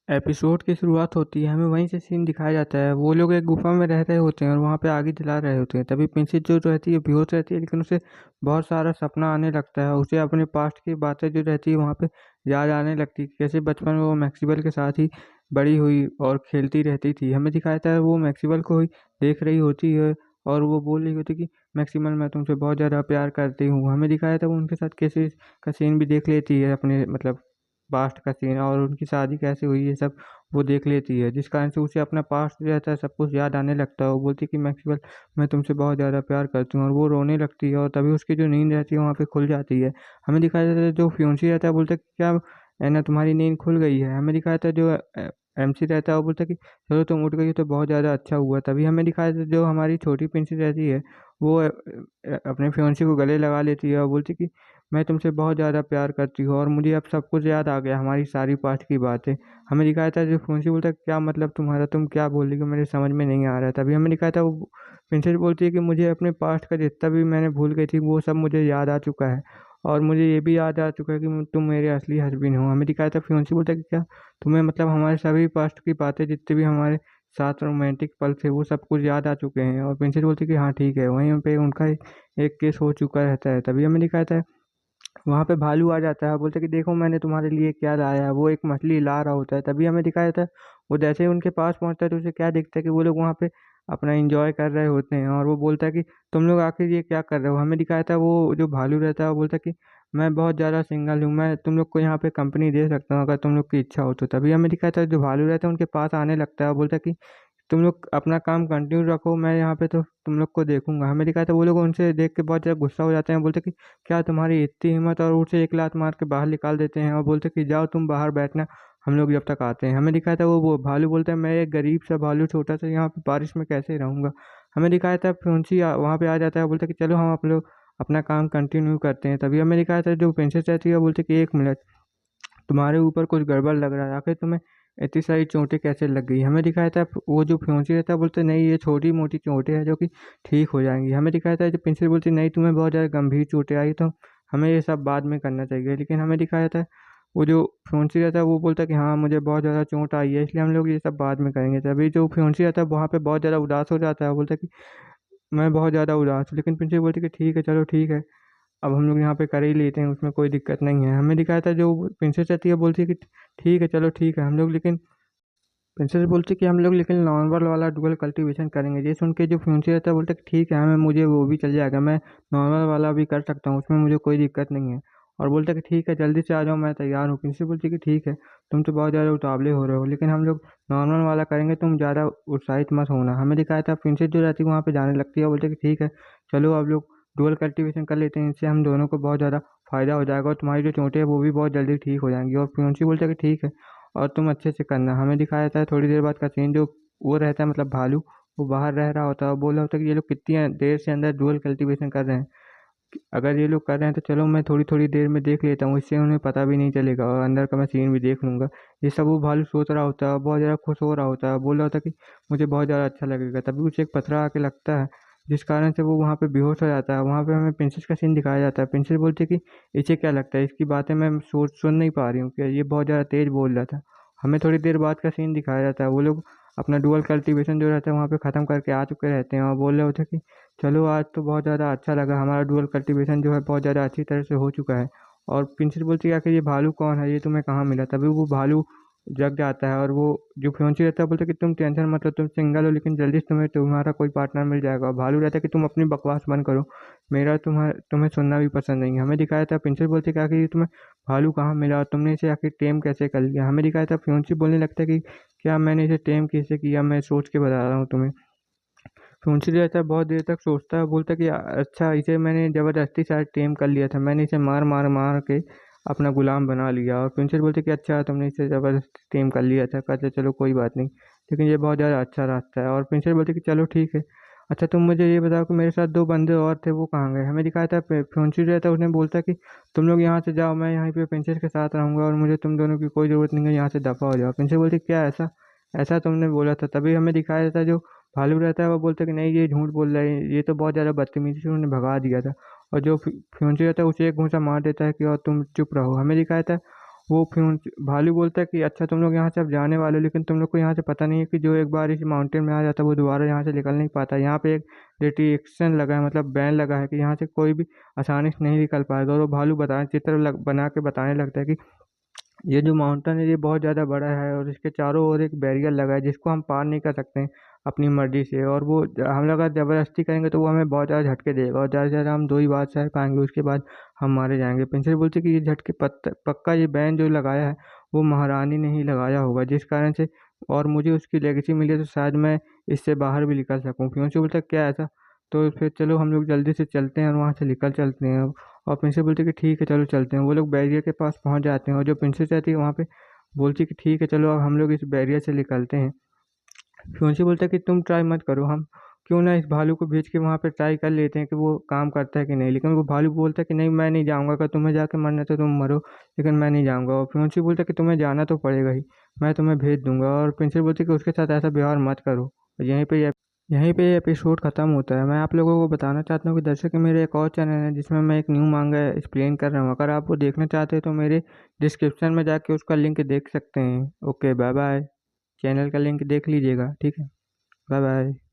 Episode की शुरुआत होती है, हमें वहीं से सीन दिखाया जाता है। वो लोग एक गुफा में रह रहे होते हैं और वहाँ पे आग जला रहे होते हैं। तभी प्रिंसेस जो रहती है बेहोश रहती है, लेकिन उसे बहुत सारा सपना आने लगता है। उसे अपने पास्ट की बातें जो रहती है वहाँ पे याद आने लगती है कि कैसे बचपन में वो मैक्सिवल के साथ ही बड़ी हुई और खेलती रहती थी। हमें दिखाया जाता है वो मैक्सिवल को ही देख रही होती है और वो बोल रही होती है कि मैक्सिमल मैं तुमसे बहुत ज़्यादा प्यार करती हूँ। हमें दिखाया था वो उनके साथ कैसे का सीन भी देख लेती है, अपने मतलब पास्ट का सीन, और उनकी शादी कैसे हुई ये सब वो देख लेती है, जिस कारण से उसे अपना पास्ट जो रहता है सब कुछ याद आने लगता है। वो बोलती है कि मैक्सवेल मैं तुमसे बहुत ज़्यादा प्यार करती हूँ, और वो रोने लगती है और तभी उसकी जो नींद रहती है वहाँ पे खुल जाती है। हमें दिखाया जाता है जो फ्यूंसी रहता है बोलता है कि क्या एना तुम्हारी नींद खुल गई है। हमें दिखाया था जो एमसी रहता है वो बोलता है कि चलो तुम उठ गई हो तो बहुत ज़्यादा अच्छा हुआ। तभी हमें दिखाया था जो हमारी छोटी प्रिंसेस रहती है वो अपने फ्यूंसी को गले लगा लेती है और बोलती है कि मैं तुमसे बहुत ज़्यादा प्यार करती हूँ और मुझे अब सब कुछ याद आ गया, हमारी सारी पास्ट की बातें। हमें दिखाया था जो फ्यूंसी बोलता है क्या मतलब तुम्हारा, तुम क्या बोल रही हो, मेरे समझ में नहीं आ रहा है। तभी हमें दिखाया था वो प्रिंसेस बोलती है कि मुझे अपने पास्ट का जितना भी मैंने भूल गई थी वो सब मुझे याद आ चुका है, और मुझे ये भी याद आ चुका है कि तुम मेरे असली हस्बैंड हो। हमें दिखाया था फ्यूंसी बोलता है कि क्या तुम्हें मतलब हमारे सभी पास्ट की बातें जितने भी हमारे साथ रोमांटिक पल थे वो सब कुछ याद आ चुके हैं। और प्रिंसेस बोलती है कि हाँ ठीक है। वहीं पे उनका एक केस हो चुका रहता है। तभी हमें दिखाया था वहाँ पे भालू आ जाता है, बोलता है कि देखो मैंने तुम्हारे लिए क्या लाया है। वो एक मछली ला रहा होता है। तभी हमें दिखाया जाता है वो जैसे ही उनके पास पहुँचता है तो उसे क्या दिखता है कि वो लोग वहाँ पे अपना एंजॉय कर रहे होते हैं, और वो बोलता है कि तुम लोग आखिर ये क्या कर रहे हो। हमें दिखाया था वो जो भालू रहता है वो बोलता है कि मैं बहुत ज़्यादा सिंगल हूँ, मैं तुम लोग को यहाँ पे कंपनी दे सकता हूँ अगर तुम लोग की इच्छा हो तो। तभी हमें दिखाया था जो भालू रहता है उनके पास आने लगता है और बोलता है कि तुम लोग अपना काम कंटिन्यू रखो, मैं यहाँ पे तो तुम लोग को देखूंगा। हमें दिखाया था वो लोग उनसे देख के बहुत ज़्यादा गुस्सा हो जाते हैं, बोलते कि क्या तुम्हारी इतनी हिम्मत, और उसे एक लात मार के बाहर निकाल देते हैं और बोलते कि जाओ तुम बाहर बैठना, हम लोग जब तक आते हैं। हमें दिखाया था वो भालू बोलता है मैं एक गरीब सा भालू छोटा सा यहाँ पे बारिश में कैसे रहूंगा। हमें दिखाया था फ्यूंसी वहाँ पे आ जाता है, बोलता कि चलो हम आप लोग अपना काम कंटिन्यू करते हैं। तभी हमें दिखाया था जो प्रिंसेस रहती है वो बोलते कि एक मिनट, तुम्हारे ऊपर कुछ गड़बड़ लग रहा है, आखिर तुम्हें इतनी सारी चोटें कैसे लग गई। हमें दिखाया था वो जो फ्योंसी रहता है बोलते नहीं ये छोटी मोटी चोटें हैं जो कि ठीक हो जाएंगी। हमें दिखाया था जो प्रिंसिपल बोलती नहीं तुम्हें बहुत ज़्यादा गंभीर चोटें आई तो हमें ये सब बाद में करना चाहिए। लेकिन हमें दिखाया था वो जो फ्योंसी रहता है वो बोलता है कि हाँ मुझे बहुत ज़्यादा चोट आई है इसलिए हम लोग ये सब बाद में करेंगे। तभी जो फ्योंसी रहता है वहाँ पे बहुत ज़्यादा उदास हो जाता है, वो बोलता है कि मैं बहुत ज़्यादा उदास हूँ। लेकिन प्रिंसिपल बोलती है कि ठीक है चलो ठीक है, अब हम लोग यहाँ पे कर ही लेते हैं, उसमें कोई दिक्कत नहीं है। हमें दिखाया था जो प्रिंसेस रहती है बोलती है कि ठीक है चलो ठीक है हम लोग, लेकिन प्रिंसेस बोलती है कि हम लोग लेकिन नॉर्मल वाला डुअल कल्टीवेशन करेंगे। ये सुन के जो फ्यूंसी रहता है बोलता है कि ठीक है हमें मुझे वो भी चल जाएगा, मैं नॉर्मल वाला भी कर सकता हूँ, उसमें मुझे कोई दिक्कत नहीं है। और बोलता है कि ठीक है जल्दी से आ जाओ मैं तैयार हूँ। प्रिंसेस बोलती है कि ठीक है तुम तो बहुत ज़्यादा उतावले हो रहे हो, लेकिन हम लोग नॉर्मल वाला करेंगे, तुम ज़्यादा उत्साहित मत होना। हमें दिखाया था प्रिंसेस जो रहती है वहाँ पे जाने लगती है और बोलते हैं कि ठीक है चलो अब लोग डुअल कल्टीवेशन कर लेते हैं, इससे हम दोनों को बहुत ज़्यादा फ़ायदा हो जाएगा और तुम्हारी जो चोटें हैं वो भी बहुत जल्दी ठीक हो जाएंगी। और फ्यूंसी बोलता है कि ठीक है और तुम अच्छे से करना। हमें दिखाया जाता है थोड़ी देर बाद का सीन, जो वो रहता है मतलब भालू, वो बाहर रह रहा होता है और बोल रहा होता है कि ये लोग कितनी देर से अंदर डुअल कल्टीवेशन कर रहे हैं, अगर ये लोग कर रहे हैं तो चलो मैं थोड़ी थोड़ी देर में देख लेता हूँ, इससे उन्हें पता भी नहीं चलेगा और अंदर का मैं सीन भी देख लूंगा। ये सब वो भालू सोच रहा होता है और बहुत ज़्यादा खुश हो रहा होता है, बोल रहा होता है कि मुझे बहुत ज़्यादा अच्छा लगेगा। तभी उसे एक पथरा आके लगता है जिस कारण से वो वहाँ पे बेहोश हो जाता है। वहाँ पे हमें प्रिंसेस का सीन दिखाया जाता है। प्रिंसेस बोलती है कि इसे क्या लगता है, इसकी बातें मैं सोच सुन नहीं पा रही हूँ, कि ये बहुत ज़्यादा तेज बोल रहा था। हमें थोड़ी देर बाद का सीन दिखाया जाता है, वो लोग अपना डुअल कल्टीवेशन जो रहता है वहाँ पे ख़त्म करके आ चुके रहते हैं और बोल रहे होते हैं कि चलो आज तो बहुत ज़्यादा अच्छा लगा, हमारा डुअल कल्टीवेशन जो है बहुत ज़्यादा अच्छी तरह से हो चुका है। और प्रिंसेस बोलती है आखिर ये भालू कौन है, ये तुम्हें कहाँ मिला। तभी वो भालू जग जाता है और वो जो फ्योंची रहता है बोलता है कि तुम टेंशन मत लो, तुम सिंगल हो लेकिन जल्दी से तुम्हें तुम्हारा कोई पार्टनर मिल जाएगा। और भालू रहता है कि तुम अपनी बकवास बंद करो, मेरा तुम्हें सुनना भी पसंद नहीं है। हमें दिखाया था प्रिंसेस बोलती है कि आखिर ये तुम्हें भालू कहाँ मिला और तुमने इसे आखिर टेम कैसे कर लिया। हमें दिखाया था फ्योंची बोलने लगता है कि क्या मैंने इसे टेम कैसे किया, मैं सोच के बता रहा हूँ तुम्हें। फ्यूंसी रहता है बहुत देर तक सोचता है, बोलता है कि अच्छा इसे मैंने ज़बरदस्ती शायद टेम कर लिया था, मैंने इसे मार मार मार के अपना गुलाम बना लिया। और प्रिंसेस बोलती है कि अच्छा तुमने इसे ज़बरदस्ती टेम कर लिया था, कहते चलो कोई बात नहीं, लेकिन ये बहुत ज़्यादा अच्छा रास्ता है। और प्रिंसेस बोलती है कि चलो ठीक है, अच्छा तुम मुझे ये बताओ कि मेरे साथ दो बंदे और थे वो कहाँ गए। हमें दिखाया था फ्यूंसी रहता है उसने बोलता है कि तुम लोग यहाँ से जाओ, मैं यहाँ पे प्रिंसेस के साथ रहूँगा और मुझे तुम दोनों की कोई ज़रूरत नहीं है, यहाँ से दफ़ा हो जाओ। प्रिंसेस बोलती है क्या ऐसा ऐसा तुमने बोला था। तभी हमें दिखाया जाता है जो भालू रहता है वो बोलता है कि नहीं ये झूठ बोल रहा है, ये तो बहुत ज़्यादा बदतमीजी से उन्हें भगा दिया था। और जो फ्योंची रहता है उसे एक घूंसा मार देता है कि और तुम चुप रहो। हमें दिखाया था वो फिर भालू बोलता है कि अच्छा तुम लोग यहाँ से अब जाने वाले हो, लेकिन तुम लोग को यहाँ से पता नहीं है कि जो एक बार इस माउंटेन में आ जाता है वो दोबारा यहाँ से निकल नहीं पाता। यहाँ पे एक रिस्ट्रिक्शन लगा है, मतलब बैन लगा है कि यहाँ से कोई भी आसानी से नहीं निकल पाएगा। और वो भालू बना के बताने लगता है कि ये जो माउंटेन है ये बहुत ज़्यादा बड़ा है और इसके चारों ओर एक बैरियर लगा है जिसको हम पार नहीं कर सकते हैं अपनी मर्जी से। और वो हम लोग अगर ज़बरदस्ती करेंगे तो वो हमें बहुत ज़्यादा झटके देगा और ज़्यादा से ज़्यादा हम 2 ही बार सह पाएंगे, उसके बाद हम मारे जाएंगे। प्रिंसिपल बोलते कि ये झटके पक्का ये बैन जो लगाया है वो महारानी ने ही लगाया होगा, जिस कारण से और मुझे उसकी लेगेसी मिली है तो शायद मैं इससे बाहर भी निकल सकूँ। प्रिंसिपल बोलता क्या ऐसा, तो फिर चलो हम लोग जल्दी से चलते हैं और वहाँ से निकल चलते हैं। और प्रिंसिपल बोलती कि ठीक है चलो चलते हैं। वो लोग बैरियर के पास पहुँच जाते हैं और जो प्रिंसेस रहती है वहाँ पे बोलती कि ठीक है चलो अब हम लोग इस बैरियर से निकलते हैं। फ्योंसी बोलता है कि तुम ट्राई मत करो, हम क्यों ना इस भालू को भेज के वहाँ पे ट्राई कर लेते हैं कि वो काम करता है कि नहीं। लेकिन वो भालू बोलता है कि नहीं मैं नहीं जाऊँगा, अगर तुम्हें जाके मरना है तो तुम मरो, लेकिन मैं नहीं जाऊँगा। और फ्योंसी बोलता है कि तुम्हें जाना तो पड़ेगा ही, मैं तुम्हें भेज दूंगा। और प्रिंसिपल बोलती है कि उसके साथ ऐसा व्यवहार मत करो। और यहीं पे ये एपिसोड ख़त्म होता है। मैं आप लोगों को बताना चाहता हूँ कि दर्शक मेरे एक और चैनल है जिसमें मैं एक न्यू मांगा एक्सप्लेन कर रहा हूँ। अगर आप वो देखना चाहते हैं तो मेरे डिस्क्रिप्शन में जाके उसका लिंक देख सकते हैं। Okay bye bye. चैनल का लिंक देख लीजिएगा, ठीक है। Bye bye.